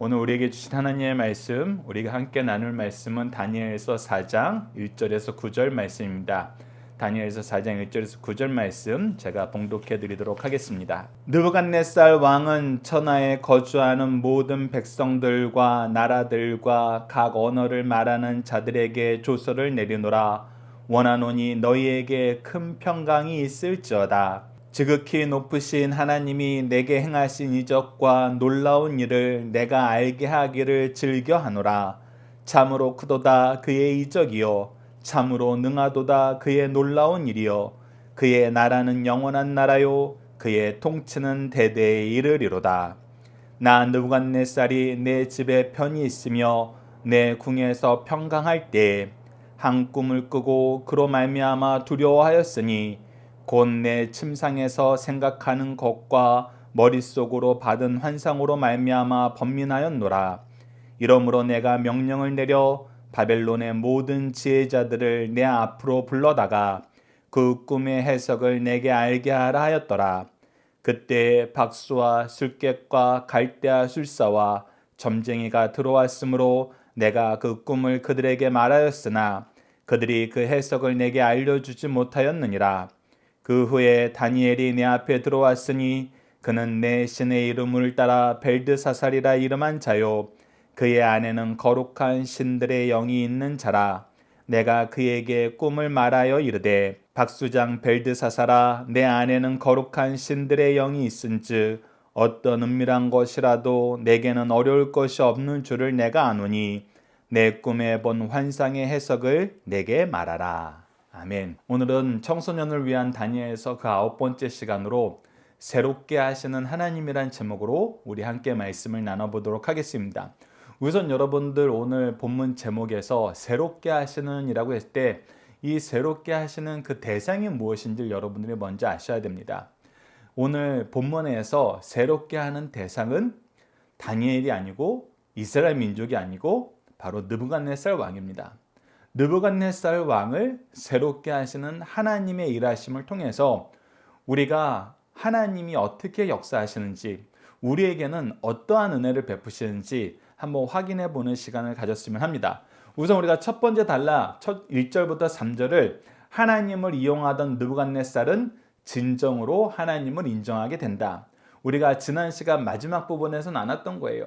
오늘 우리에게 주신 하나님의 말씀, 우리가 함께 나눌 말씀은 다니엘서 4장 1절에서 9절 말씀입니다. 다니엘서 4장 1절에서 9절 말씀 제가 봉독해 드리도록 하겠습니다. 느부갓네살 왕은 천하에 거주하는 모든 백성들과 나라들과 각 언어를 말하는 자들에게 조서를 내리노라. 원하노니 너희에게 큰 평강이 있을지어다. 지극히 높으신 하나님이 내게 행하신 이적과 놀라운 일을 내가 알게 하기를 즐겨하노라. 참으로 크도다 그의 이적이요 참으로 능하도다 그의 놀라운 일이요 그의 나라는 영원한 나라요 그의 통치는 대대에 이르리로다. 나 느부갓네살이 내 집에 편히 있으며 내 궁에서 평강할 때에 한 꿈을 꾸고 그로 말미암아 두려워하였으니 곧 내 침상에서 생각하는 것과 머릿속으로 받은 환상으로 말미암아 번민하였노라. 이러므로 내가 명령을 내려 바벨론의 모든 지혜자들을 내 앞으로 불러다가 그 꿈의 해석을 내게 알게 하라 하였더라. 그때 박수와 술객과 갈대아 술사와 점쟁이가 들어왔으므로 내가 그 꿈을 그들에게 말하였으나 그들이 그 해석을 내게 알려주지 못하였느니라. 그 후에 다니엘이 내 앞에 들어왔으니 그는 내 신의 이름을 따라 벨드사살이라 이름한 자요 그의 안에는 거룩한 신들의 영이 있는 자라. 내가 그에게 꿈을 말하여 이르되 박수장 벨드사살아 내 안에는 거룩한 신들의 영이 있은즉 어떤 은밀한 것이라도 내게는 어려울 것이 없는 줄을 내가 아노니 내 꿈에 본 환상의 해석을 내게 말하라. 아멘. 오늘은 청소년을 위한 다니엘서 그 9번째 시간으로 새롭게 하시는 하나님이란 제목으로 우리 함께 말씀을 나눠보도록 하겠습니다. 우선 여러분들 오늘 본문 제목에서 새롭게 하시는 이라고 했을 때 이 새롭게 하시는 그 대상이 무엇인지 여러분들이 먼저 아셔야 됩니다. 오늘 본문에서 새롭게 하는 대상은 다니엘이 아니고 이스라엘 민족이 아니고 바로 느부갓네살 왕입니다. 느부갓네살 왕을 새롭게 하시는 하나님의 일하심을 통해서 우리가 하나님이 어떻게 역사하시는지, 우리에게는 어떠한 은혜를 베푸시는지 한번 확인해 보는 시간을 가졌으면 합니다. 우선 우리가 첫 번째 단락 1절부터 3절을 하나님을 이용하던 느부갓네살은 진정으로 하나님을 인정하게 된다. 우리가 지난 시간 마지막 부분에서 나눴던 거예요.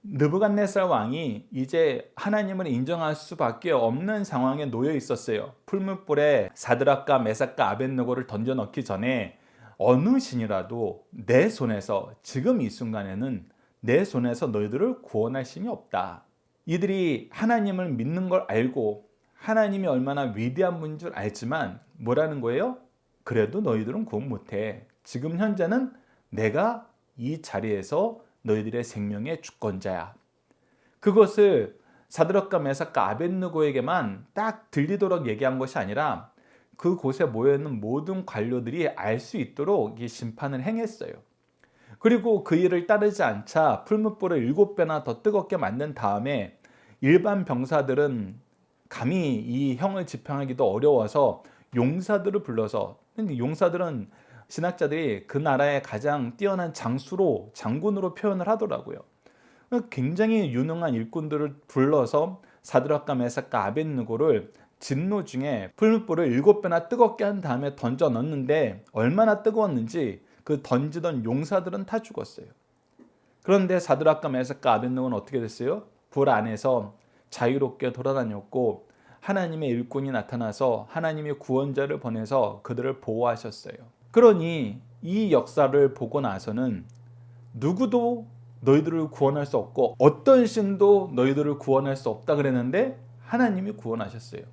느부갓네살 왕이 이제 하나님을 인정할 수밖에 없는 상황에 놓여 있었어요. 풀무불에 사드락과 메삭과 아벳느고를 던져 넣기 전에 어느 신이라도 내 손에서, 지금 이 순간에는 내 손에서 너희들을 구원할 신이 없다. 이들이 하나님을 믿는 걸 알고 하나님이 얼마나 위대한 분인 줄 알지만 뭐라는 거예요? 그래도 너희들은 구원 못해. 지금 현재는 내가 이 자리에서 너희들의 생명의 주권자야. 그것을 사드락과 메삭과 아벳느고에게만 딱 들리도록 얘기한 것이 아니라 그곳에 모여있는 모든 관료들이 알 수 있도록 이 심판을 행했어요. 그리고 그 일을 따르지 않자 풀무불을 7배나 더 뜨겁게 만든 다음에 일반 병사들은 감히 이 형을 집행하기도 어려워서 용사들을 불러서, 근데 용사들은 신학자들이 그 나라의 가장 뛰어난 장수로, 장군으로 표현을 하더라고요. 굉장히 유능한 일꾼들을 불러서 사드락과 메삭과 아벳느고를 진노 중에 풀무불을 7배나 뜨겁게 한 다음에 던져 넣는데 얼마나 뜨거웠는지 그 던지던 용사들은 다 죽었어요. 그런데 사드락과 메삭과 아벳느고는 어떻게 됐어요? 불 안에서 자유롭게 돌아다녔고 하나님의 일꾼이 나타나서 하나님의 구원자를 보내서 그들을 보호하셨어요. 그러니 이 역사를 보고 나서는 누구도 너희들을 구원할 수 없고 어떤 신도 너희들을 구원할 수 없다 그랬는데 하나님이 구원하셨어요.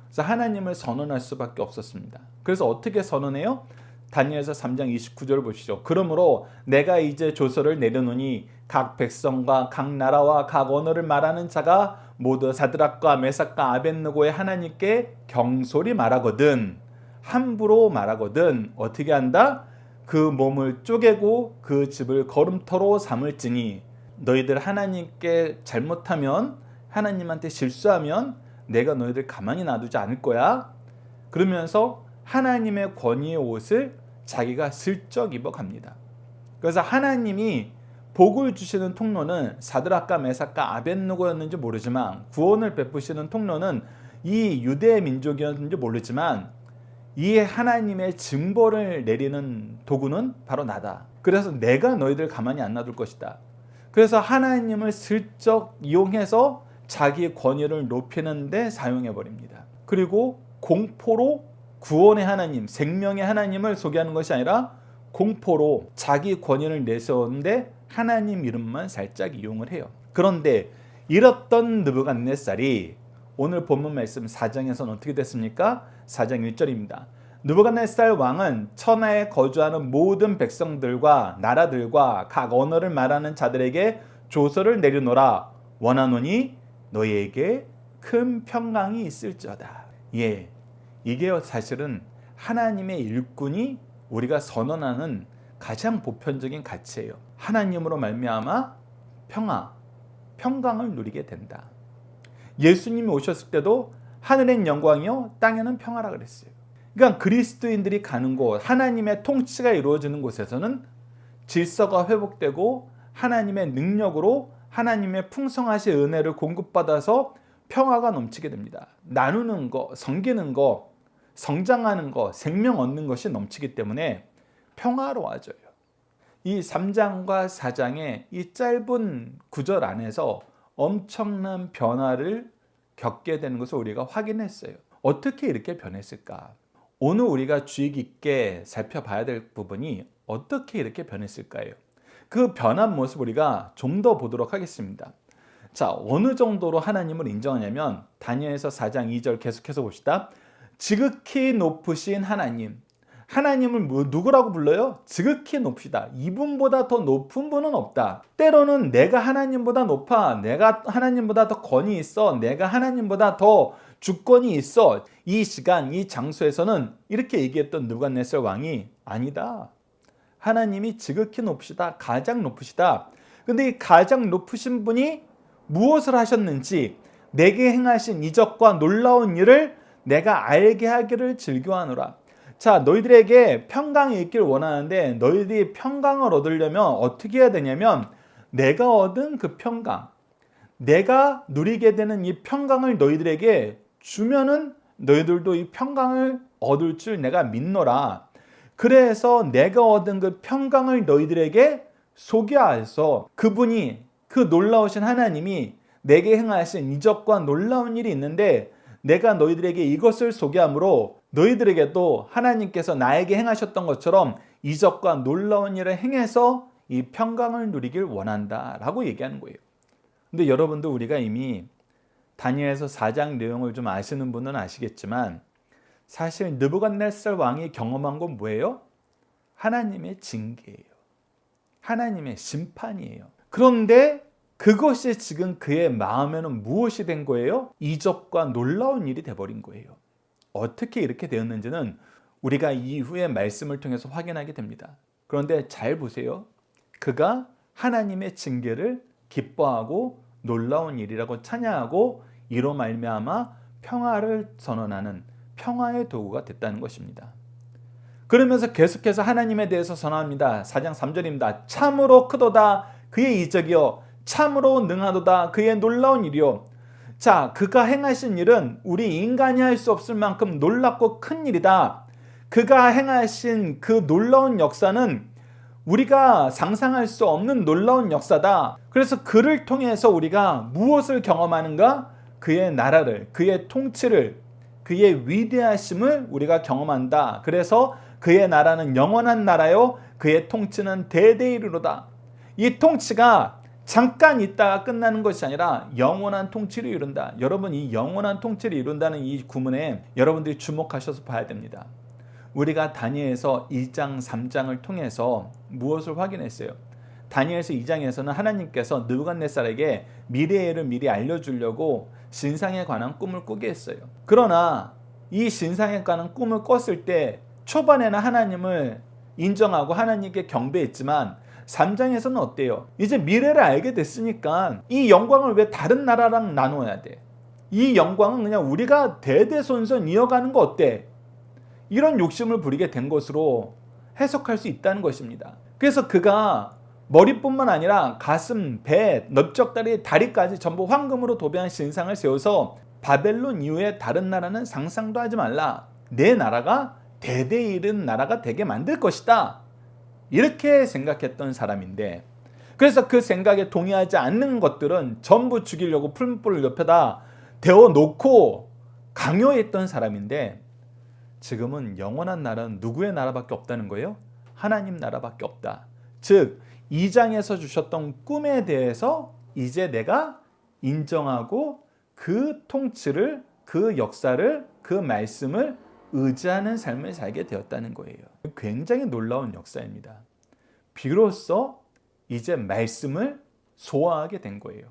그래서 하나님을 선언할 수밖에 없었습니다. 그래서 어떻게 선언해요? 다니엘서 3장 29절을 보시죠. 그러므로 내가 이제 조서를 내려놓으니 각 백성과 각 나라와 각 언어를 말하는 자가 모두 사드락과 메삭과 아벳느고의 하나님께 경솔히 말하거든, 함부로 말하거든 어떻게 한다? 그 몸을 쪼개고 그 집을 거름터로 삼을지니 너희들 하나님께 잘못하면, 하나님한테 실수하면 내가 너희들 가만히 놔두지 않을 거야. 그러면서 하나님의 권위의 옷을 자기가 슬쩍 입어갑니다. 그래서 하나님이 복을 주시는 통로는 사드락과 메삭과 아벳느고였는지 모르지만 구원을 베푸시는 통로는 이 유대 민족이었는지 모르지만 이 하나님의 징벌을 내리는 도구는 바로 나다. 그래서 내가 너희들 가만히 안 놔둘 것이다. 그래서 하나님을 슬쩍 이용해서 자기 권위를 높이는 데 사용해 버립니다. 그리고 공포로 구원의 하나님, 생명의 하나님을 소개하는 것이 아니라 공포로 자기 권위를 내세우는데 하나님 이름만 살짝 이용을 해요. 그런데 이랬던 느부갓네살이 오늘 본문 말씀 4장에서는 어떻게 됐습니까? 4장 1절입니다. 느부갓네살 왕은 천하에 거주하는 모든 백성들과 나라들과 각 언어를 말하는 자들에게 조서를 내려놓으라. 원하노니 너희에게 큰 평강이 있을지어다. 예, 이게 사실은 하나님의 일꾼이 우리가 선언하는 가장 보편적인 가치예요. 하나님으로 말미암아 평강을 누리게 된다. 예수님이 오셨을 때도 하늘엔 영광이요 땅에는 평화라 그랬어요. 그러니까 그리스도인들이 가는 곳, 하나님의 통치가 이루어지는 곳에서는 질서가 회복되고 하나님의 능력으로 하나님의 풍성하신 은혜를 공급받아서 평화가 넘치게 됩니다. 나누는 거, 섬기는 거, 성장하는 거, 생명 얻는 것이 넘치기 때문에 평화로워져요. 이 3장과 4장의 이 짧은 구절 안에서 엄청난 변화를 겪게 되는 것을 우리가 확인했어요. 어떻게 이렇게 변했을까? 오늘 우리가 주의 깊게 살펴봐야 될 부분이 어떻게 이렇게 변했을까요? 그 변한 모습 우리가 좀 더 보도록 하겠습니다. 자, 어느 정도로 하나님을 인정하냐면 다니엘서 4장 2절 계속해서 봅시다. 지극히 높으신 하나님. 하나님을 누구라고 불러요? 지극히 높이다. 이분보다 더 높은 분은 없다. 때로는 내가 하나님보다 높아. 내가 하나님보다 더 권위 있어. 내가 하나님보다 더 주권이 있어. 이 시간, 이 장소에서는 이렇게 얘기했던 느부갓네살 왕이 아니다. 하나님이 지극히 높으시다. 가장 높으시다. 근데 이 가장 높으신 분이 무엇을 하셨는지 내게 행하신 이적과 놀라운 일을 내가 알게 하기를 즐겨하노라. 자, 너희들에게 평강이 있길 원하는데 너희들이 평강을 얻으려면 어떻게 해야 되냐면 내가 얻은 그 평강, 내가 누리게 되는 이 평강을 너희들에게 주면은 너희들도 이 평강을 얻을 줄 내가 믿노라. 그래서 내가 얻은 그 평강을 너희들에게 소개하여서 그분이 그 놀라우신 하나님이 내게 행하신 이적과 놀라운 일이 있는데 내가 너희들에게 이것을 소개함으로 너희들에게도 하나님께서 나에게 행하셨던 것처럼 이적과 놀라운 일을 행해서 이 평강을 누리길 원한다라고 얘기하는 거예요. 근데 여러분도 우리가 이미 다니엘서 4장 내용을 좀 아시는 분은 아시겠지만 사실 느부갓네살 왕이 경험한 건 뭐예요? 하나님의 징계예요. 하나님의 심판이에요. 그런데 그것이 지금 그의 마음에는 무엇이 된 거예요? 이적과 놀라운 일이 돼버린 거예요. 어떻게 이렇게 되었는지는 우리가 이후의 말씀을 통해서 확인하게 됩니다. 그런데 잘 보세요. 그가 하나님의 징계를 기뻐하고 놀라운 일이라고 찬양하고 이로 말미암아 평화를 선언하는 평화의 도구가 됐다는 것입니다. 그러면서 계속해서 하나님에 대해서 선언합니다. 4장 3절입니다. 참으로 크도다 그의 이적이요 참으로 능하도다 그의 놀라운 일이요. 자, 그가 행하신 일은 우리 인간이 할 수 없을 만큼 놀랍고 큰 일이다. 그가 행하신 그 놀라운 역사는 우리가 상상할 수 없는 놀라운 역사다. 그래서 그를 통해서 우리가 무엇을 경험하는가? 그의 나라를, 그의 통치를, 그의 위대하심을 우리가 경험한다. 그래서 그의 나라는 영원한 나라요 그의 통치는 대대에 이르로다. 이 통치가 잠깐 있다가 끝나는 것이 아니라 영원한 통치를 이룬다. 여러분, 이 영원한 통치를 이룬다는 이 구문에 여러분들이 주목하셔서 봐야 됩니다. 우리가 다니엘서 2장 3장을 통해서 무엇을 확인했어요? 다니엘서 2장에서는 하나님께서 느부갓네살에게 미래의 일을 미리 알려주려고 신상에 관한 꿈을 꾸게 했어요. 그러나 이 신상에 관한 꿈을 꿨을 때 초반에는 하나님을 인정하고 하나님께 경배했지만 3장에서는 어때요? 이제 미래를 알게 됐으니까 이 영광을 왜 다른 나라랑 나눠야 돼? 이 영광은 그냥 우리가 대대손손 이어가는 거 어때? 이런 욕심을 부리게 된 것으로 해석할 수 있다는 것입니다. 그래서 그가 머리뿐만 아니라 가슴, 배, 넓적다리, 다리까지 전부 황금으로 도배한 신상을 세워서 바벨론 이후에 다른 나라는 상상도 하지 말라. 내 나라가 대대 이른 나라가 되게 만들 것이다. 이렇게 생각했던 사람인데, 그래서 그 생각에 동의하지 않는 것들은 전부 죽이려고 풀무불을 옆에다 대어놓고 강요했던 사람인데, 지금은 영원한 나라는 누구의 나라밖에 없다는 거예요? 하나님 나라밖에 없다. 즉 2장에서 주셨던 꿈에 대해서 이제 내가 인정하고 그 통치를, 그 역사를, 그 말씀을 의지하는 삶을 살게 되었다는 거예요. 굉장히 놀라운 역사입니다. 비로소 이제 말씀을 소화하게 된 거예요.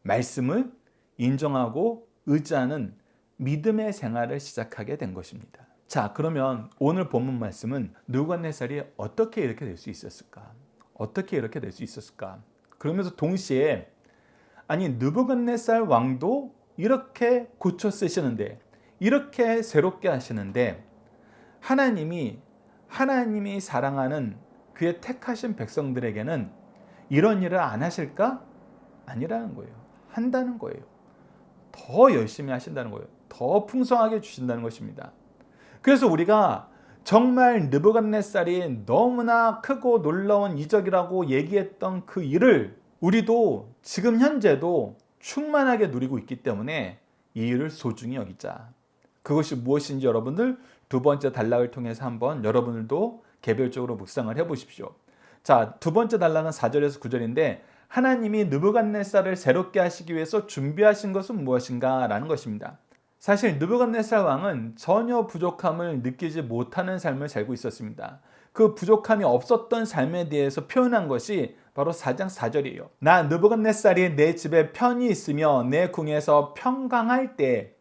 말씀을 인정하고 의지하는 믿음의 생활을 시작하게 된 것입니다. 자, 그러면 오늘 본문 말씀은 느부갓네살이 어떻게 이렇게 될 수 있었을까? 어떻게 이렇게 될 수 있었을까? 그러면서 동시에 아니 느부갓네살 왕도 이렇게 고쳐 쓰시는데, 이렇게 새롭게 하시는데 하나님이 사랑하는 그의 택하신 백성들에게는 이런 일을 안 하실까? 아니라는 거예요. 한다는 거예요. 더 열심히 하신다는 거예요. 더 풍성하게 주신다는 것입니다. 그래서 우리가 정말 느부갓네살이 너무나 크고 놀라운 이적이라고 얘기했던 그 일을 우리도 지금 현재도 충만하게 누리고 있기 때문에 이 일을 소중히 여기자. 그것이 무엇인지 여러분들 두 번째 단락을 통해서 한번 여러분들도 개별적으로 묵상을 해보십시오. 자, 두 번째 단락은 4절에서 9절인데 하나님이 느부갓네살을 새롭게 하시기 위해서 준비하신 것은 무엇인가 라는 것입니다. 사실 느부갓네살 왕은 전혀 부족함을 느끼지 못하는 삶을 살고 있었습니다. 그 부족함이 없었던 삶에 대해서 표현한 것이 바로 4장 4절이에요. 나 느부갓네살이 내 집에 편히 있으며 내 궁에서 평강할 때,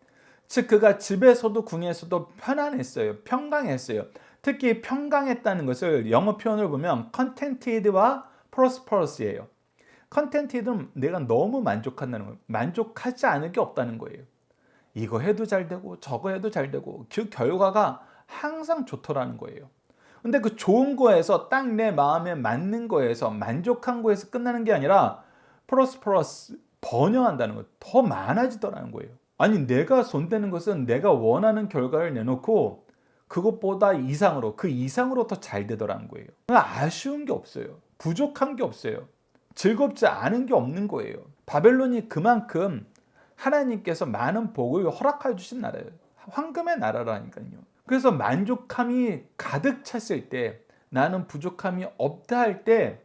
즉 그가 집에서도 궁에서도 편안했어요. 평강했어요. 특히 평강했다는 것을 영어 표현을 보면 contented와 prosperous예요. contented는 내가 너무 만족한다는 거예요. 만족하지 않을 게 없다는 거예요. 이거 해도 잘 되고 저거 해도 잘 되고 그 결과가 항상 좋더라는 거예요. 근데 그 좋은 거에서 딱 내 마음에 맞는 거에서 만족한 거에서 끝나는 게 아니라 prosperous, 번영한다는 거예요. 더 많아지더라는 거예요. 아니 내가 손대는 것은 내가 원하는 결과를 내놓고 그것보다 이상으로, 그 이상으로 더 잘 되더라는 거예요. 아쉬운 게 없어요. 부족한 게 없어요. 즐겁지 않은 게 없는 거예요. 바벨론이 그만큼 하나님께서 많은 복을 허락해 주신 나라예요. 황금의 나라라니까요. 그래서 만족함이 가득 찼을 때, 나는 부족함이 없다 할 때,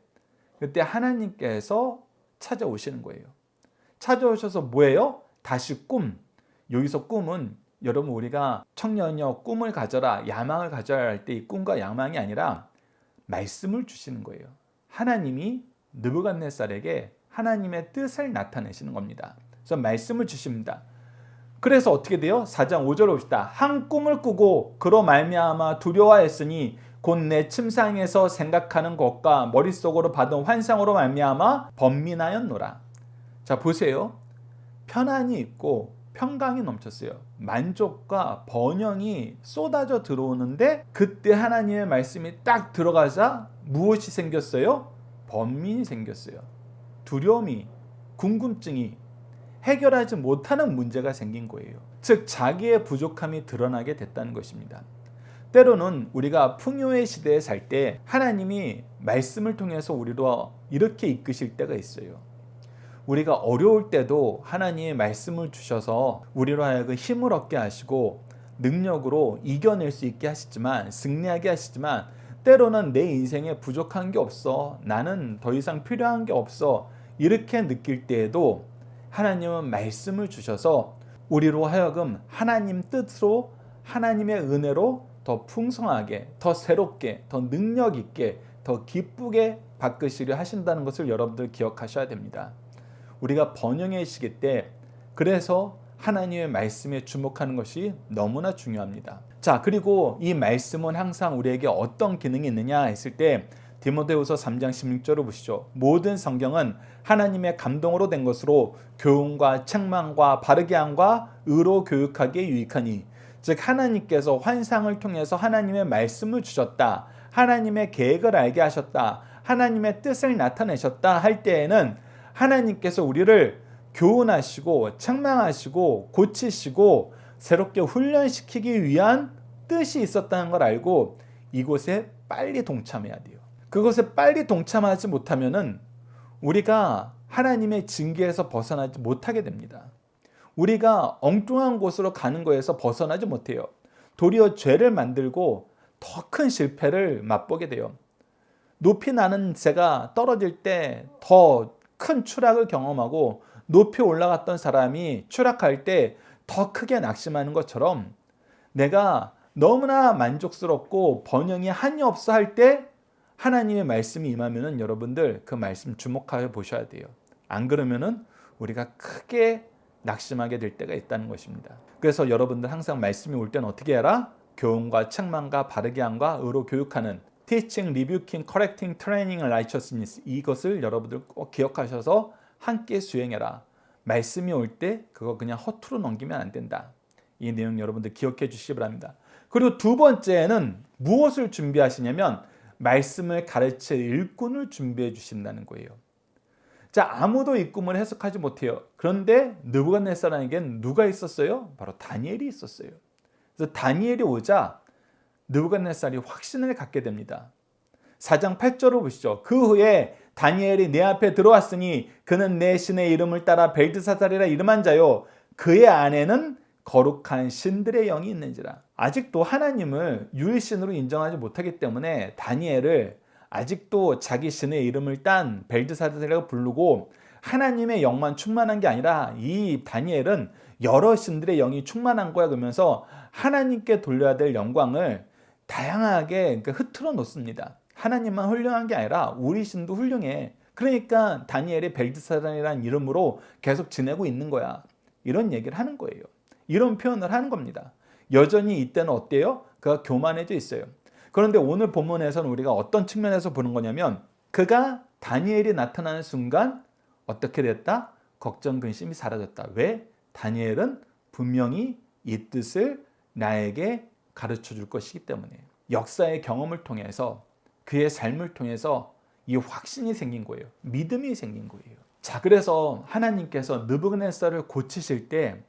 그때 하나님께서 찾아오시는 거예요. 찾아오셔서 뭐예요? 다시 꿈. 여기서 꿈은 여러분 우리가 청년여 꿈을 가져라, 야망을 가져야 할 때 이 꿈과 야망이 아니라 말씀을 주시는 거예요. 하나님이 느부갓네살에게 하나님의 뜻을 나타내시는 겁니다. 그래서 말씀을 주십니다. 그래서 어떻게 돼요? 4장 5절을 봅시다. 한 꿈을 꾸고 그로 말미암아 두려워했으니 곧 내 침상에서 생각하는 것과 머릿속으로 받은 환상으로 말미암아 번민하였노라. 자 보세요. 편안이 있고 평강이 넘쳤어요. 만족과 번영이 쏟아져 들어오는데 그때 하나님의 말씀이 딱 들어가자 무엇이 생겼어요? 번민이 생겼어요. 두려움이, 궁금증이, 해결하지 못하는 문제가 생긴 거예요. 즉 자기의 부족함이 드러나게 됐다는 것입니다. 때로는 우리가 풍요의 시대에 살 때 하나님이 말씀을 통해서 우리로 이렇게 이끄실 때가 있어요. 우리가 어려울 때도 하나님의 말씀을 주셔서 우리로 하여금 힘을 얻게 하시고 능력으로 이겨낼 수 있게 하시지만, 승리하게 하시지만 때로는 내 인생에 부족한 게 없어, 나는 더 이상 필요한 게 없어 이렇게 느낄 때에도 하나님은 말씀을 주셔서 우리로 하여금 하나님 뜻으로, 하나님의 은혜로 더 풍성하게, 더 새롭게, 더 능력 있게, 더 기쁘게 바꾸시려 하신다는 것을 여러분들 기억하셔야 됩니다. 우리가 번영의 시기 때 그래서 하나님의 말씀에 주목하는 것이 너무나 중요합니다. 자, 그리고 이 말씀은 항상 우리에게 어떤 기능이 있느냐 했을 때 디모데후서 3장 16절을 보시죠. 모든 성경은 하나님의 감동으로 된 것으로 교훈과 책망과 바르게 함과 의로 교육하기에 유익하니, 즉 하나님께서 환상을 통해서 하나님의 말씀을 주셨다, 하나님의 계획을 알게 하셨다, 하나님의 뜻을 나타내셨다 할 때에는 하나님께서 우리를 교훈하시고 책망하시고 고치시고 새롭게 훈련시키기 위한 뜻이 있었다는 걸 알고 이곳에 빨리 동참해야 돼요. 그것에 빨리 동참하지 못하면은 우리가 하나님의 징계에서 벗어나지 못하게 됩니다. 우리가 엉뚱한 곳으로 가는 거에서 벗어나지 못해요. 도리어 죄를 만들고 더 큰 실패를 맛보게 돼요. 높이 나는 새가 떨어질 때 더 큰 추락을 경험하고 높이 올라갔던 사람이 추락할 때 더 크게 낙심하는 것처럼 내가 너무나 만족스럽고 번영이 한이 없어 할 때 하나님의 말씀이 임하면은 여러분들 그 말씀 주목하여 보셔야 돼요. 안 그러면은 우리가 크게 낙심하게 될 때가 있다는 것입니다. 그래서 여러분들 항상 말씀이 올 때는 어떻게 해라? 교훈과 책망과 바르게 함과 의로 교육하는 teaching, rebuking, correcting, training, righteousness 이것을 여러분들 꼭 기억하셔서 함께 수행해라. 말씀이 올 때 그거 그냥 허투루 넘기면 안 된다. 이 내용 여러분들 기억해 주시기 바랍니다. 그리고 두 번째는 무엇을 준비하시냐면 말씀을 가르칠 일꾼을 준비해 주신다는 거예요. 자, 아무도 이 꿈을 해석하지 못해요. 그런데 느부갓네살에겐 누가 있었어요? 바로 다니엘이 있었어요. 그래서 다니엘이 오자 느부갓네살이 확신을 갖게 됩니다. 4장 8절을 보시죠. 그 후에 다니엘이 내 앞에 들어왔으니 그는 내 신의 이름을 따라 벨드사살이라 이름한 자요 그의 안에는 거룩한 신들의 영이 있는지라. 아직도 하나님을 유일신으로 인정하지 못하기 때문에 다니엘을 아직도 자기 신의 이름을 딴 벨드사살이라고 부르고 하나님의 영만 충만한 게 아니라 이 다니엘은 여러 신들의 영이 충만한 거야 그러면서 하나님께 돌려야 될 영광을 다양하게 흐트러 놓습니다. 하나님만 훌륭한 게 아니라 우리 신도 훌륭해. 그러니까 다니엘이 벨드사살이라는 이름으로 계속 지내고 있는 거야. 이런 얘기를 하는 거예요. 이런 표현을 하는 겁니다. 여전히 이때는 어때요? 그가 교만해져 있어요. 그런데 오늘 본문에서는 우리가 어떤 측면에서 보는 거냐면 그가 다니엘이 나타나는 순간 어떻게 됐다? 걱정, 근심이 사라졌다. 왜? 다니엘은 분명히 이 뜻을 나에게 가르쳐 줄 것이기 때문에 역사의 경험을 통해서 그의 삶을 통해서 이 확신이 생긴 거예요. 믿음이 생긴 거예요. 자, 그래서 하나님께서 느부갓네살을 고치실 때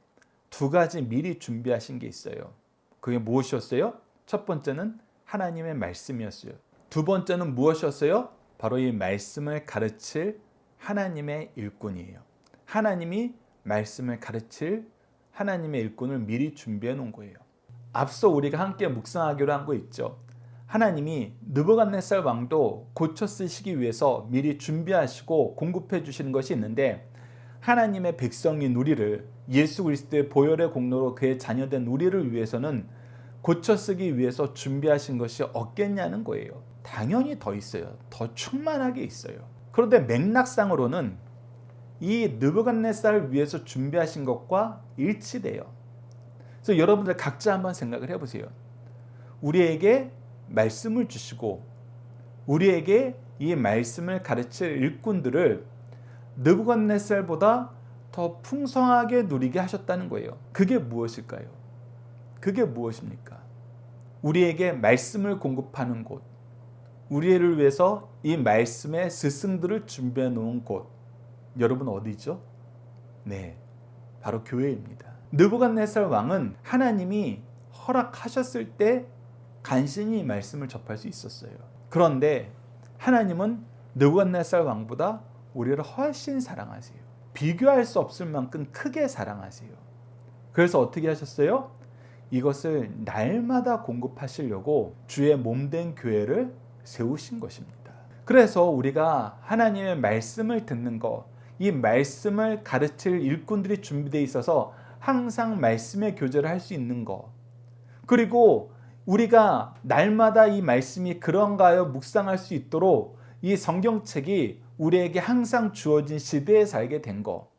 두 가지 미리 준비하신 게 있어요. 그게 무엇이었어요? 첫 번째는 하나님의 말씀이었어요. 두 번째는 무엇이었어요? 바로 이 말씀을 가르칠 하나님의 일꾼이에요. 하나님이 말씀을 가르칠 하나님의 일꾼을 미리 준비해 놓은 거예요. 앞서 우리가 함께 묵상하기로 한 거 있죠. 하나님이 느부갓네살 왕도 고쳐 쓰시기 위해서 미리 준비하시고 공급해 주시는 것이 있는데 하나님의 백성인 우리를 예수 그리스도의 보혈의 공로로 그의 자녀된 우리를 위해서는 고쳐 쓰기 위해서 준비하신 것이 없겠냐는 거예요. 당연히 더 있어요. 더 충만하게 있어요. 그런데 맥락상으로는 이 느부갓네살을 위해서 준비하신 것과 일치돼요. 그래서 여러분들 각자 한번 생각을 해보세요. 우리에게 말씀을 주시고 우리에게 이 말씀을 가르칠 일꾼들을 느부갓네살보다 더 풍성하게 누리게 하셨다는 거예요. 그게 무엇일까요? 그게 무엇입니까? 우리에게 말씀을 공급하는 곳, 우리를 위해서 이 말씀의 스승들을 준비해 놓은 곳, 여러분 어디죠? 네, 바로 교회입니다. 느부갓네살 왕은 하나님이 허락하셨을 때 간신히 말씀을 접할 수 있었어요. 그런데 하나님은 느부갓네살 왕보다 우리를 훨씬 사랑하세요. 비교할 수 없을 만큼 크게 사랑하세요. 그래서 어떻게 하셨어요? 이것을 날마다 공급하시려고 주의 몸된 교회를 세우신 것입니다. 그래서 우리가 하나님의 말씀을 듣는 것, 이 말씀을 가르칠 일꾼들이 준비되어 있어서 항상 말씀의 교제를 할 수 있는 것, 그리고 우리가 날마다 이 말씀이 그런가 하여 묵상할 수 있도록 이 성경책이 우리에게 항상 주어진 시대에 살게 된 것,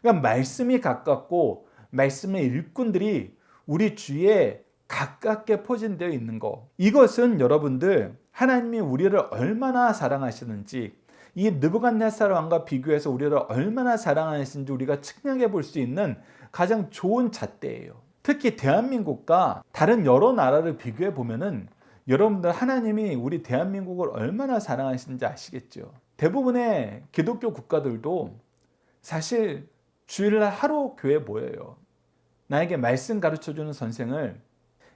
그러니까 말씀이 가깝고 말씀의 일꾼들이 우리 주위에 가깝게 포진되어 있는 것, 이것은 여러분들 하나님이 우리를 얼마나 사랑하시는지, 이 느부갓네살 왕과 비교해서 우리를 얼마나 사랑하시는지 우리가 측량해 볼 수 있는 가장 좋은 잣대예요. 특히 대한민국과 다른 여러 나라를 비교해 보면은 여러분들 하나님이 우리 대한민국을 얼마나 사랑하시는지 아시겠죠? 대부분의 기독교 국가들도 사실 주일날 하루 교회 모여요. 나에게 말씀 가르쳐주는 선생을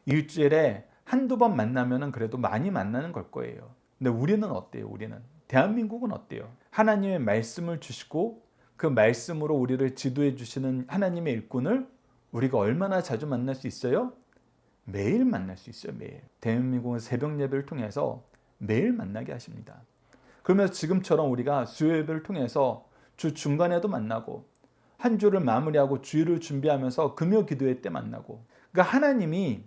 일주일에 한두 번 만나면 그래도 많이 만나는 걸 거예요. 근데 우리는 어때요? 우리는 대한민국은 어때요? 하나님의 말씀을 주시고 그 말씀으로 우리를 지도해 주시는 하나님의 일꾼을 우리가 얼마나 자주 만날 수 있어요? 매일 만날 수 있어요. 매일. 대한민국은 새벽 예배를 통해서 매일 만나게 하십니다. 그러면서 지금처럼 우리가 수요 예배를 통해서 주 중간에도 만나고 한 주를 마무리하고 주일을 준비하면서 금요 기도회 때 만나고, 그러니까 하나님이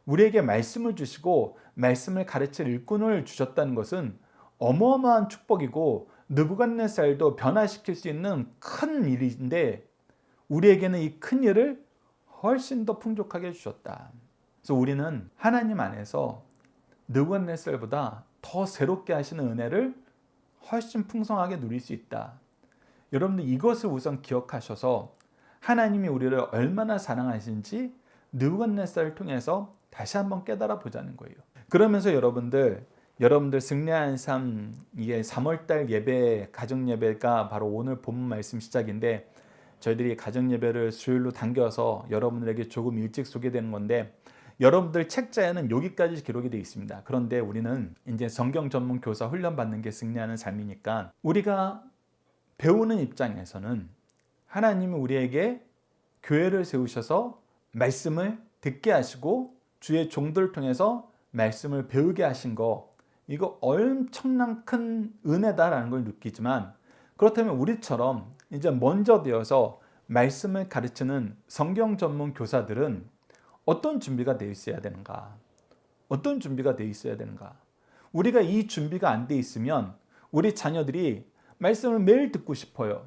우리에게 말씀을 주시고 말씀을 가르칠 일꾼을 주셨다는 것은 어마어마한 축복이고 느부갓네살도 변화시킬 수 있는 큰 일인데 우리에게는 이 큰 일을 훨씬 더 풍족하게 주셨다. 그래서 우리는 하나님 안에서 느부갓네살보다 더 새롭게 하시는 은혜를 훨씬 풍성하게 누릴 수 있다. 여러분들 이것을 우선 기억하셔서 하나님이 우리를 얼마나 사랑하시는지 느부갓네살을 통해서 다시 한번 깨달아 보자는 거예요. 그러면서 여러분들 승리하는 삶, 이게 3월달 예배, 가정 예배가 바로 오늘 본문 말씀 시작인데 저희들이 가정 예배를 수요일로 당겨서 여러분들에게 조금 일찍 소개되는 건데 여러분들 책자에는 여기까지 기록이 되어 있습니다. 그런데 우리는 이제 성경 전문 교사 훈련 받는 게 승리하는 삶이니까 우리가 배우는 입장에서는 하나님이 우리에게 교회를 세우셔서 말씀을 듣게 하시고 주의 종들을 통해서 말씀을 배우게 하신 거, 이거 엄청난 큰 은혜다라는 걸 느끼지만, 그렇다면 우리처럼 이제 먼저 되어서 말씀을 가르치는 성경 전문 교사들은 어떤 준비가 되어 있어야 되는가? 어떤 준비가 되어 있어야 되는가? 우리가 이 준비가 안 돼 있으면 우리 자녀들이 말씀을 매일 듣고 싶어요.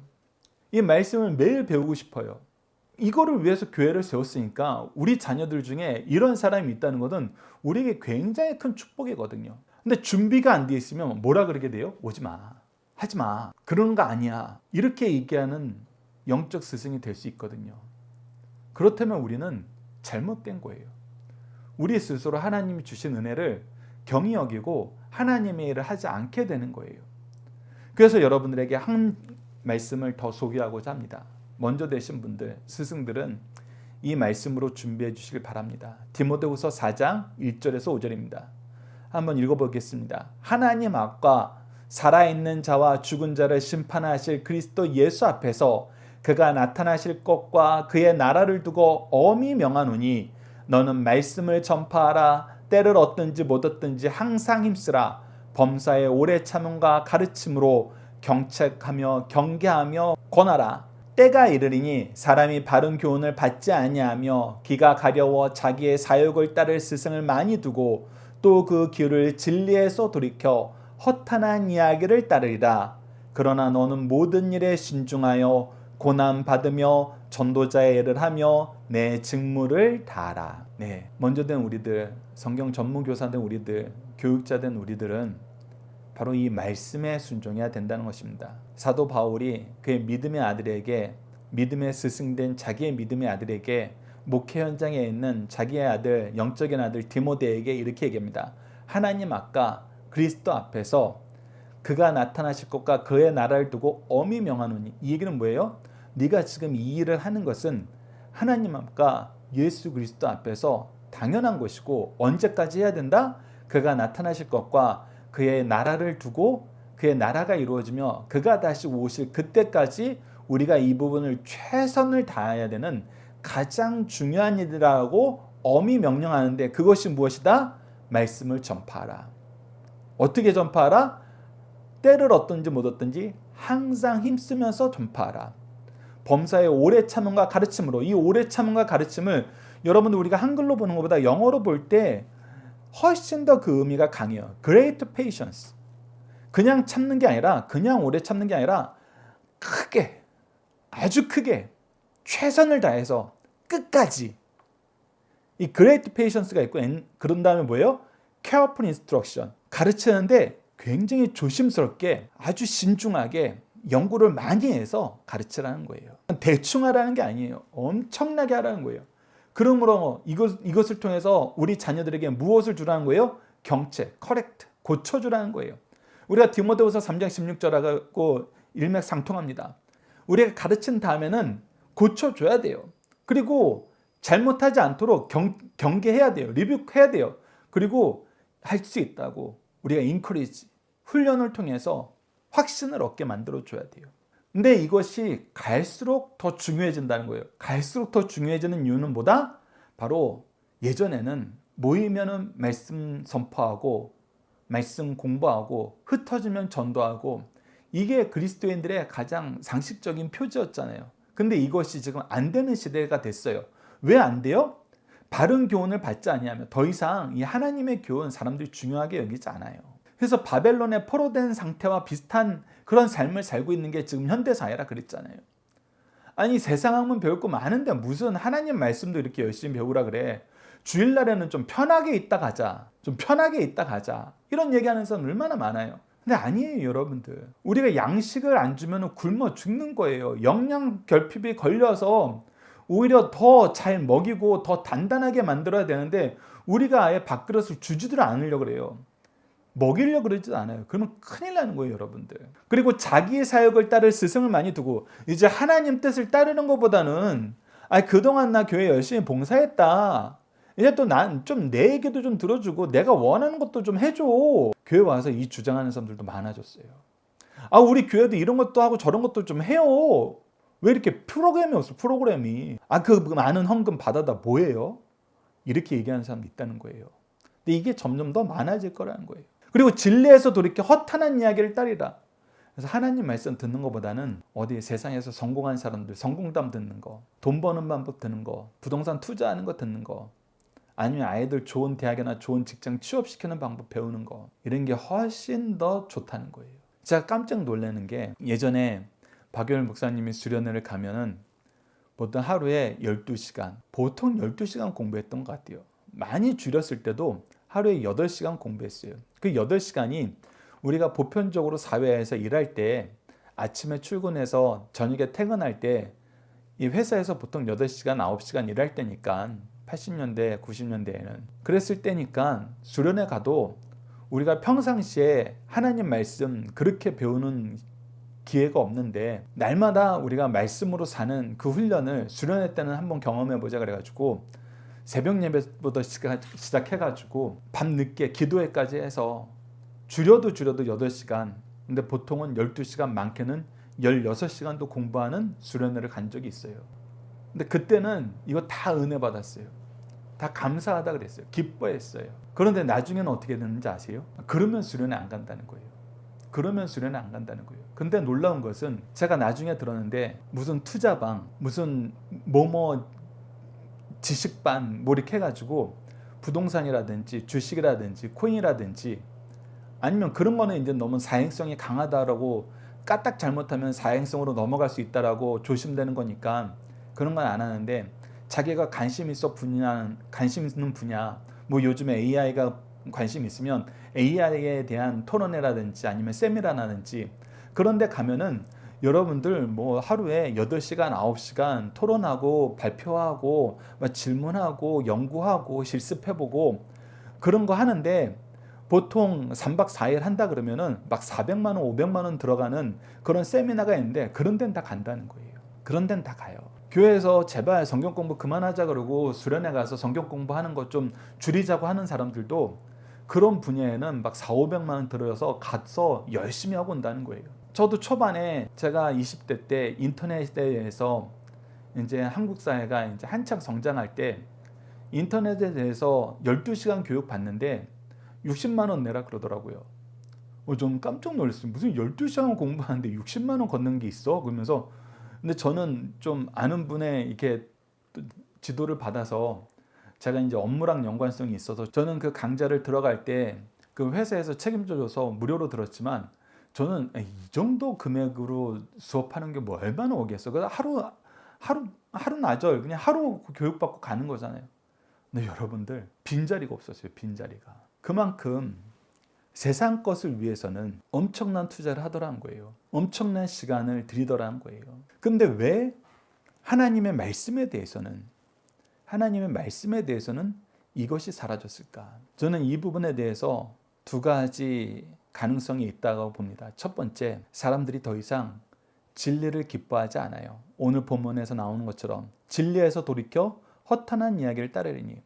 이 말씀을 매일 배우고 싶어요. 이거를 위해서 교회를 세웠으니까 우리 자녀들 중에 이런 사람이 있다는 것은 우리에게 굉장히 큰 축복이거든요. 근데 준비가 안 돼 있으면 뭐라 그러게 돼요? 오지 마. 하지 마. 그런 거 아니야. 이렇게 얘기하는 영적 스승이 될 수 있거든요. 그렇다면 우리는 잘못된 거예요. 우리 스스로 하나님이 주신 은혜를 경히 여기고 하나님의 일을 하지 않게 되는 거예요. 그래서 여러분들에게 한 말씀을 더 소개하고자 합니다. 먼저 되신 분들, 스승들은 이 말씀으로 준비해 주시길 바랍니다. 디모데후서 4장 1절에서 5절입니다. 한번 읽어보겠습니다. 하나님 앞과 살아있는 자와 죽은 자를 심판하실 그리스도 예수 앞에서 그가 나타나실 것과 그의 나라를 두고 엄히 명하노니 너는 말씀을 전파하라. 때를 얻든지 못 얻든지 항상 힘쓰라. 범사의 오래 참음과 가르침으로 경책하며 경계하며 권하라. 때가 이르리니 사람이 바른 교훈을 받지 아니하며 귀가 가려워 자기의 사욕을 따를 스승을 많이 두고 또 그 귀를 진리에서 돌이켜 허탄한 이야기를 따르리라. 그러나 너는 모든 일에 신중하여 고난 받으며 전도자의 일을 하며 내 직무를 다하라. 네, 먼저 된 우리들, 성경 전문 교사 된 우리들, 교육자 된 우리들은 바로 이 말씀에 순종해야 된다는 것입니다. 사도 바울이 그의 믿음의 아들에게, 믿음의 스승된 자기의 믿음의 아들에게, 목회 현장에 있는 자기의 아들, 영적인 아들 디모데에게 이렇게 얘기합니다. 하나님 앞과 그리스도 앞에서 그가 나타나실 것과 그의 나라를 두고 엄히 명하노니. 이 얘기는 뭐예요? 네가 지금 이 일을 하는 것은 하나님 앞과 예수 그리스도 앞에서 당연한 것이고 언제까지 해야 된다? 그가 나타나실 것과 그의 나라를 두고 그의 나라가 이루어지며 그가 다시 오실 그때까지 우리가 이 부분을 최선을 다해야 되는 가장 중요한 일이라고 엄히 명령하는데, 그것이 무엇이다? 말씀을 전파하라. 어떻게 전파하라? 때를 얻든지 못 얻든지 항상 힘쓰면서 전파하라. 범사의 오래 참음과 가르침으로. 이 오래 참음과 가르침을 여러분들 우리가 한글로 보는 것보다 영어로 볼 때 훨씬 더 그 의미가 강해요. Great patience. 그냥 참는 게 아니라, 그냥 오래 참는 게 아니라 크게, 아주 크게 최선을 다해서 끝까지. 이 Great patience가 있고, 그런 다음에 뭐예요? Careful instruction. 가르치는데 굉장히 조심스럽게 아주 신중하게 연구를 많이 해서 가르치라는 거예요. 대충 하라는 게 아니에요. 엄청나게 하라는 거예요. 그러므로 이것을 통해서 우리 자녀들에게 무엇을 주라는 거예요? 경체, 커렉트, 고쳐주라는 거예요. 우리가 디모데후서 3장 16절하고 일맥상통합니다. 우리가 가르친 다음에는 고쳐줘야 돼요. 그리고 잘못하지 않도록 경계해야 돼요. 리뷰해야 돼요. 그리고 할 수 있다고 우리가 인커리지, 훈련을 통해서 확신을 얻게 만들어줘야 돼요. 근데 이것이 갈수록 더 중요해진다는 거예요. 갈수록 더 중요해지는 이유는 뭐다? 바로 예전에는 모이면은 말씀 선포하고 말씀 공부하고 흩어지면 전도하고 이게 그리스도인들의 가장 상식적인 표지였잖아요. 근데 이것이 지금 안 되는 시대가 됐어요. 왜 안 돼요? 바른 교훈을 받지 아니하면 더 이상 이 하나님의 교훈 사람들이 중요하게 여기지 않아요. 그래서 바벨론에 포로된 상태와 비슷한 그런 삶을 살고 있는 게 지금 현대사회라 그랬잖아요. 아니 세상 학문 배울 거 많은데 무슨 하나님 말씀도 이렇게 열심히 배우라 그래. 주일날에는 좀 편하게 있다 가자. 좀 편하게 있다 가자. 이런 얘기하는 사람 얼마나 많아요. 근데 아니에요 여러분들. 우리가 양식을 안 주면 굶어 죽는 거예요. 영양 결핍이 걸려서 오히려 더 잘 먹이고 더 단단하게 만들어야 되는데 우리가 아예 밥그릇을 주지도 않으려고 그래요. 먹이려고 그러지도 않아요. 그러면 큰일 나는 거예요 여러분들. 그리고 자기의 사역을 따를 스승을 많이 두고 이제 하나님 뜻을 따르는 것보다는 그동안 나 교회 열심히 봉사했다. 이제 또 난 좀 내 얘기도 좀 들어주고 내가 원하는 것도 좀 해줘. 교회 와서 이 주장하는 사람들도 많아졌어요. 우리 교회도 이런 것도 하고 저런 것도 좀 해요. 왜 이렇게 프로그램이 없어 프로그램이. 그 많은 헌금 받아다 뭐예요? 이렇게 얘기하는 사람도 있다는 거예요. 근데 이게 점점 더 많아질 거라는 거예요. 그리고 진리에서도 이렇게 허탄한 이야기를 따리라. 그래서 하나님 말씀 듣는 것보다는 어디 세상에서 성공한 사람들 성공담 듣는 거, 돈 버는 방법 듣는 거, 부동산 투자하는 거 듣는 거, 아니면 아이들 좋은 대학이나 좋은 직장 취업시키는 방법 배우는 거, 이런 게 훨씬 더 좋다는 거예요. 제가 깜짝 놀라는 게 예전에 박효일 목사님이 수련회를 가면은 보통 하루에 12시간, 보통 12시간 공부했던 것 같아요. 많이 줄였을 때도 하루에 8시간 공부했어요. 그 8시간이 우리가 보편적으로 사회에서 일할 때 아침에 출근해서 저녁에 퇴근할 때 이 회사에서 보통 8시간, 9시간 일할 때니까 80년대, 90년대에는 그랬을 때니까 수련회 가도 우리가 평상시에 하나님 말씀 그렇게 배우는 기회가 없는데 날마다 우리가 말씀으로 사는 그 훈련을 수련회 때는 한번 경험해보자 그래가지고 새벽 예배부터 시작해가지고 밤늦게 기도회까지 해서 줄여도 8시간, 근데 보통은 12시간, 많게는 16시간도 공부하는 수련회를 간 적이 있어요. 근데 그때는 이거 다 은혜 받았어요. 다 감사하다 그랬어요. 기뻐했어요. 그런데 나중에는 어떻게 됐는지 아세요? 그러면 수련회 안 간다는 거예요. 그러면 수련회 안 간다는 거예요. 근데 놀라운 것은 제가 나중에 들었는데 무슨 투자방, 무슨 뭐뭐 지식반 뭐 이렇게 해가지고 부동산이라든지 주식이라든지 코인이라든지 아니면 그런 거는 이제 너무 사행성이 강하다라고 까딱 잘못하면 사행성으로 넘어갈 수 있다라고 조심되는 거니까 그런 건 안 하는데 자기가 관심 있는 분야, 뭐 요즘에 AI가 관심 있으면 AI에 대한 토론회라든지 아니면 세미나라든지 그런 데 가면은 여러분들 뭐 하루에 8시간, 9시간 토론하고 발표하고 질문하고 연구하고 실습해보고 그런 거 하는데 보통 3박 4일 한다 그러면은 막 400만 원, 500만 원 들어가는 그런 세미나가 있는데 그런 데는 다 간다는 거예요. 그런 데는 다 가요. 교회에서 제발 성경 공부 그만하자 그러고 수련회 가서 성경 공부하는 거 좀 줄이자고 하는 사람들도 그런 분야에는 막 4, 500만 원 들어서 가서 열심히 하고 온다는 거예요. 저도 초반에 제가 20대 때 인터넷에 대해서 이제 한국 사회가 이제 한창 성장할 때 인터넷에 대해서 12시간 교육 받는데 60만 원 내라 그러더라고요. 좀 깜짝 놀랐어요. 무슨 12시간 공부하는데 60만 원 걷는 게 있어? 그러면서 근데 저는 좀 아는 분의 이렇게 지도를 받아서 제가 이제 업무랑 연관성이 있어서 저는 그 강좌를 들어갈 때 그 회사에서 책임져줘서 무료로 들었지만 저는 이 정도 금액으로 수업하는 게 뭐 얼마나 오겠어? 그래서 하루나절 그냥 하루 교육받고 가는 거잖아요. 근데 여러분들 빈자리가 없었어요. 빈자리가. 그만큼 세상 것을 위해서는 엄청난 투자를 하더라는 거예요. 엄청난 시간을 들이더라는 거예요. 근데 왜 하나님의 말씀에 대해서는 이것이 사라졌을까? 저는 이 부분에 대해서 두 가지 가능성이 있다고 봅니다. 첫 번째, 사람들이 더 이상 진리를 기뻐하지 않아요. 오늘 본문에서 나오는 것처럼 진리에서 돌이켜 허탄한 이야기를 따르리니.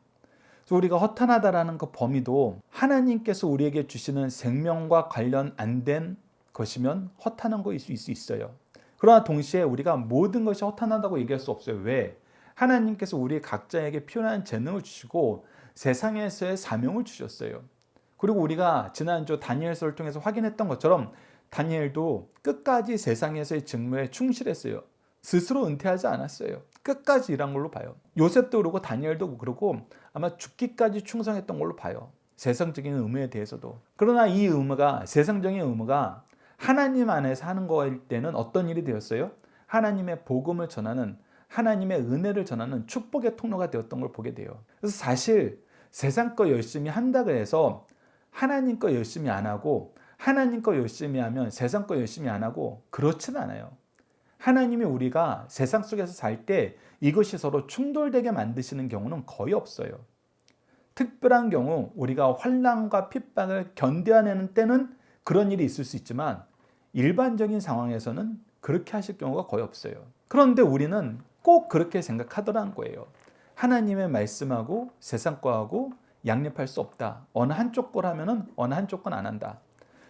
그래서 우리가 허탄하다라는 그 범위도 하나님께서 우리에게 주시는 생명과 관련 안 된 것이면 허탄한 것일 수 있어요. 그러나 동시에 우리가 모든 것이 허탄하다고 얘기할 수 없어요. 왜? 하나님께서 우리 각자에게 필요한 재능을 주시고 세상에서의 사명을 주셨어요. 그리고 우리가 지난주 다니엘서를 통해서 확인했던 것처럼 다니엘도 끝까지 세상에서의 직무에 충실했어요. 스스로 은퇴하지 않았어요. 끝까지 일한 걸로 봐요. 요셉도 그러고 다니엘도 그러고 아마 죽기까지 충성했던 걸로 봐요. 세상적인 의무에 대해서도. 그러나 이 의무가, 세상적인 의무가 하나님 안에서 하는 거일 때는 어떤 일이 되었어요? 하나님의 복음을 전하는, 하나님의 은혜를 전하는 축복의 통로가 되었던 걸 보게 돼요. 그래서 사실 세상 거 열심히 한다고 해서 하나님 거 열심히 안 하고, 하나님 거 열심히 하면 세상 거 열심히 안 하고, 그렇진 않아요. 하나님이 우리가 세상 속에서 살 때 이것이 서로 충돌되게 만드시는 경우는 거의 없어요. 특별한 경우 우리가 환난과 핍박을 견뎌내는 때는 그런 일이 있을 수 있지만 일반적인 상황에서는 그렇게 하실 경우가 거의 없어요. 그런데 우리는 꼭 그렇게 생각하더라는 거예요. 하나님의 말씀하고 세상 거하고 양립할 수 없다. 어느 한쪽 걸 하면은 어느 한쪽 건 안 한다.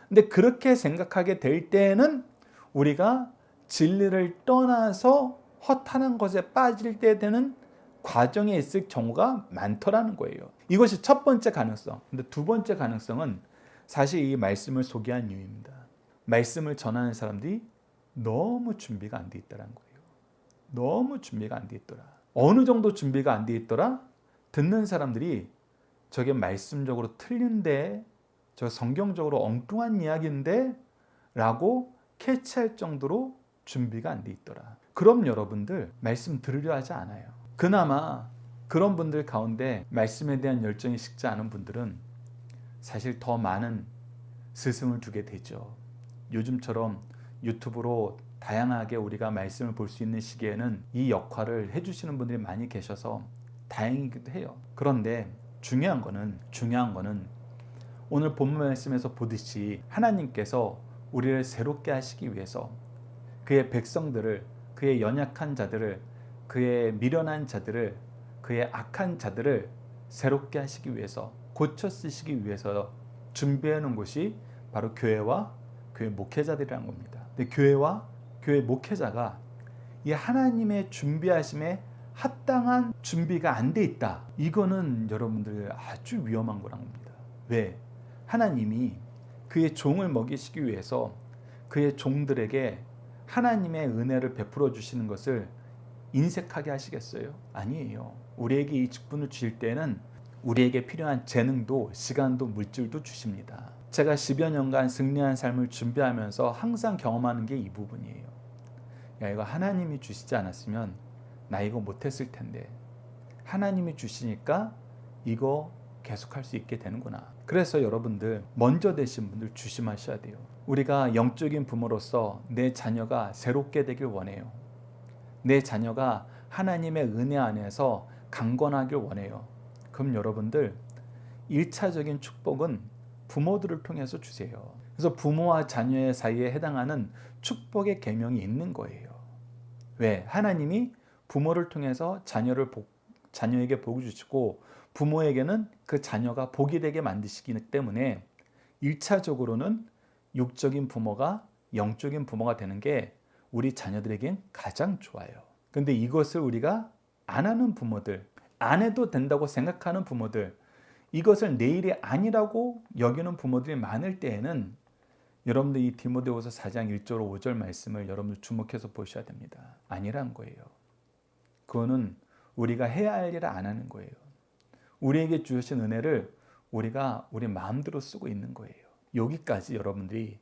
근데 그렇게 생각하게 될 때는 우리가 진리를 떠나서 허탄한 것에 빠질 때 되는 과정에 있을 경우가 많더라는 거예요. 이것이 첫 번째 가능성. 근데 두 번째 가능성은 사실 이 말씀을 소개한 이유입니다. 말씀을 전하는 사람들이 너무 준비가 안 돼 있다는 거예요. 너무 준비가 안 돼 있더라. 어느 정도 준비가 안 돼 있더라? 듣는 사람들이 저게 말씀적으로 틀린데, 저 성경적으로 엉뚱한 이야기인데 라고 캐치할 정도로 준비가 안 돼 있더라. 그럼 여러분들 말씀 들으려 하지 않아요. 그나마 그런 분들 가운데 말씀에 대한 열정이 식지 않은 분들은 사실 더 많은 스승을 두게 되죠. 요즘처럼 유튜브로 다양하게 우리가 말씀을 볼 수 있는 시기에는 이 역할을 해주시는 분들이 많이 계셔서 다행이기도 해요. 그런데 중요한 거는 오늘 본문 말씀에서 보듯이 하나님께서 우리를 새롭게 하시기 위해서 그의 백성들을, 그의 연약한 자들을, 그의 미련한 자들을, 그의 악한 자들을 새롭게 하시기 위해서, 고쳐 쓰시기 위해서 준비해 놓은 것이 바로 교회와 교회 목회자들이라는 겁니다. 근데 교회와 교회 목회자가 이 하나님의 준비하심에 합당한 준비가 안 돼 있다. 이거는 여러분들 아주 위험한 거란 겁니다. 왜? 하나님이 그의 종을 먹이시기 위해서 그의 종들에게 하나님의 은혜를 베풀어 주시는 것을 인색하게 하시겠어요? 아니에요. 우리에게 이 직분을 주실 때는 우리에게 필요한 재능도 시간도 물질도 주십니다. 제가 10여 년간 승리한 삶을 준비하면서 항상 경험하는 게 이 부분이에요. 야, 이거 하나님이 주시지 않았으면 나 이거 못했을 텐데 하나님이 주시니까 이거 계속할 수 있게 되는구나. 그래서 여러분들 먼저 되신 분들 조심하셔야 돼요. 우리가 영적인 부모로서 내 자녀가 새롭게 되길 원해요. 내 자녀가 하나님의 은혜 안에서 강건하길 원해요. 그럼 여러분들 1차적인 축복은 부모들을 통해서 주세요. 그래서 부모와 자녀의 사이에 해당하는 축복의 계명이 있는 거예요. 왜? 하나님이 부모를 통해서 자녀에게 복을 주시고 부모에게는 그 자녀가 복이 되게 만드시기 때문에 1차적으로는 육적인 부모가 영적인 부모가 되는 게 우리 자녀들에겐 가장 좋아요. 근데 이것을 우리가 안 하는 부모들, 안 해도 된다고 생각하는 부모들, 이것을 내 일이 아니라고 여기는 부모들이 많을 때에는 여러분들 이 디모데후서 4장 1절 5절 말씀을 여러분들 주목해서 보셔야 됩니다. 아니란 거예요. 그거는 우리가 해야 할 일을 안 하는 거예요. 우리에게 주신 은혜를 우리가 우리 마음대로 쓰고 있는 거예요. 여기까지 여러분들이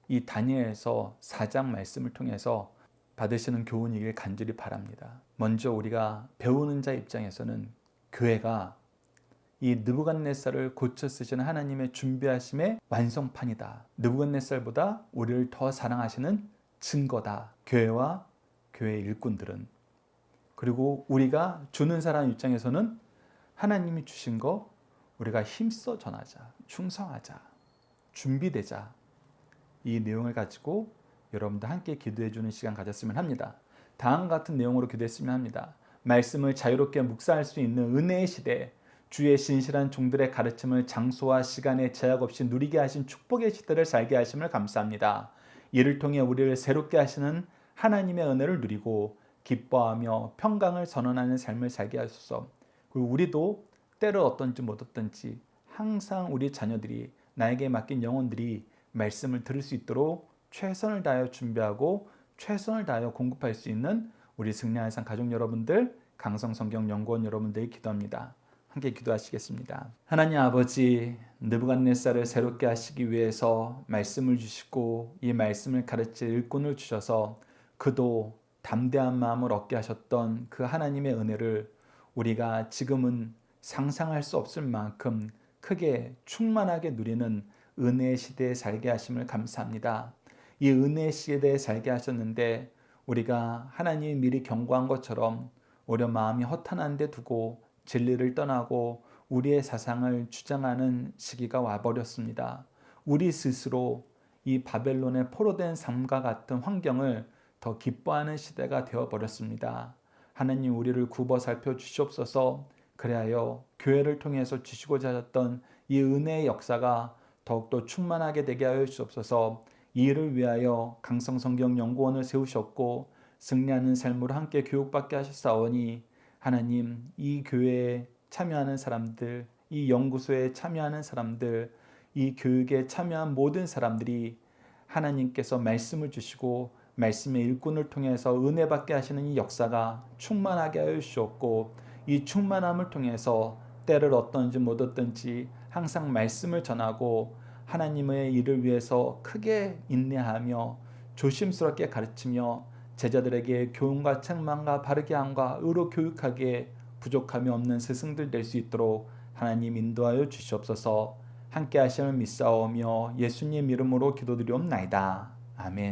이 다니엘서 4장 말씀을 통해서 받으시는 교훈이길 간절히 바랍니다. 먼저 우리가 배우는 자 입장에서는 교회가 이 느부갓네살을 고쳐 쓰시는 하나님의 준비하심의 완성판이다. 느부갓네살보다 우리를 더 사랑하시는 증거다. 교회와 교회 일꾼들은. 그리고 우리가 주는 사람 입장에서는 하나님이 주신 거 우리가 힘써 전하자, 충성하자, 준비되자. 이 내용을 가지고 여러분들 함께 기도해 주는 시간 가졌으면 합니다. 다음과 같은 내용으로 기도했으면 합니다. 말씀을 자유롭게 묵상할 수 있는 은혜의 시대, 주의 신실한 종들의 가르침을 장소와 시간에 제약 없이 누리게 하신 축복의 시대를 살게 하심을 감사합니다. 이를 통해 우리를 새롭게 하시는 하나님의 은혜를 누리고 기뻐하며 평강을 선언하는 삶을 살게 하소서. 그리고 우리도 때를 어떤지 못 어떤지 항상 우리 자녀들이, 나에게 맡긴 영혼들이 말씀을 들을 수 있도록 최선을 다하여 준비하고 최선을 다하여 공급할 수 있는 우리 승리의 산 가족 여러분들, 강성성경연구원 여러분들이 기도합니다. 함께 기도하시겠습니다. 하나님 아버지, 느부갓네살을 새롭게 하시기 위해서 말씀을 주시고 이 말씀을 가르칠 일꾼을 주셔서 그도 담대한 마음을 얻게 하셨던 그 하나님의 은혜를 우리가 지금은 상상할 수 없을 만큼 크게 충만하게 누리는 은혜의 시대에 살게 하심을 감사합니다. 이 은혜의 시대에 살게 하셨는데 우리가 하나님이 미리 경고한 것처럼 오히려 마음이 허탄한 데 두고 진리를 떠나고 우리의 사상을 주장하는 시기가 와버렸습니다. 우리 스스로 이 바벨론의 포로된 삶과 같은 환경을 더 기뻐하는 시대가 되어버렸습니다. 하나님 우리를 굽어 살펴 주시옵소서. 그리하여 교회를 통해서 주시고자 하셨던 이 은혜의 역사가 더욱더 충만하게 되게 하여 주옵소서. 이 일을 위하여 강성성경연구원을 세우셨고 승리하는 삶으로 함께 교육받게 하셨사오니 하나님 이 교회에 참여하는 사람들, 이 연구소에 참여하는 사람들, 이 교육에 참여한 모든 사람들이 하나님께서 말씀을 주시고 말씀의 일꾼을 통해서 은혜 받게 하시는 이 역사가 충만하게 하여 주시옵고 이 충만함을 통해서 때를 어떤지 못 어떤지 항상 말씀을 전하고 하나님의 일을 위해서 크게 인내하며 조심스럽게 가르치며 제자들에게 교훈과 책망과 바르게 함과 의로 교육하기에 부족함이 없는 스승들 될 수 있도록 하나님 인도하여 주시옵소서. 함께 하심을 믿사오며 예수님 이름으로 기도드리옵나이다. 아멘.